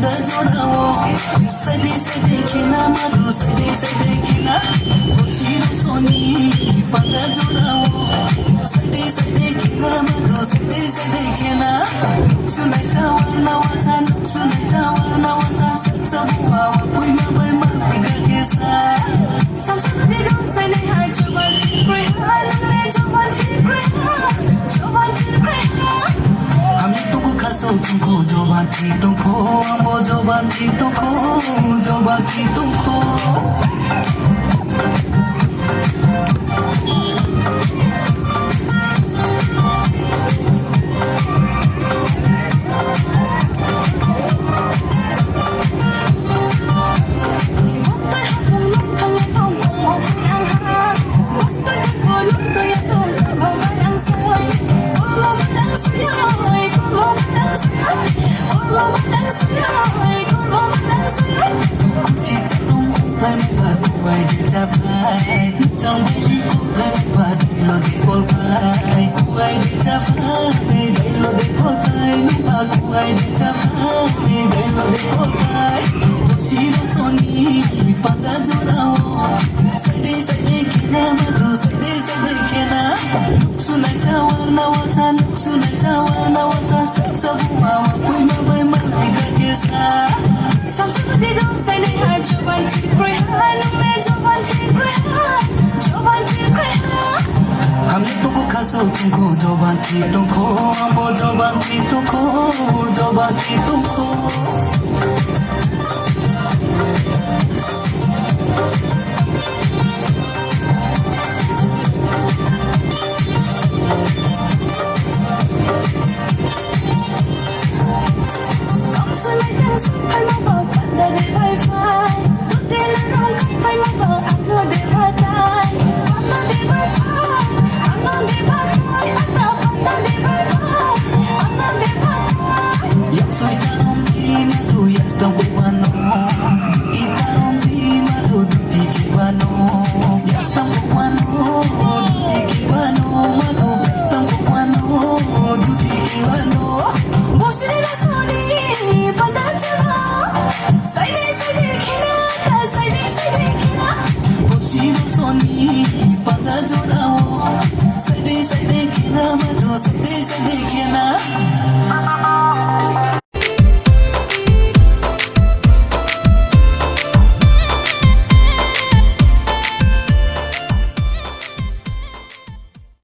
panda jodawo sade sade kina madu sade kina boshiro soni panda jodawo sade kina madu sade kina sunai sawana wasa sabuwa wa puima bai malga kesa samsung video sai nei hai joban thir kroiha le joban thir kroiha hami tuku khaso tuko joban thir tuko ambo joban thir tuko joban thir tuko ambo joban thir tuko panda jodawo sade kina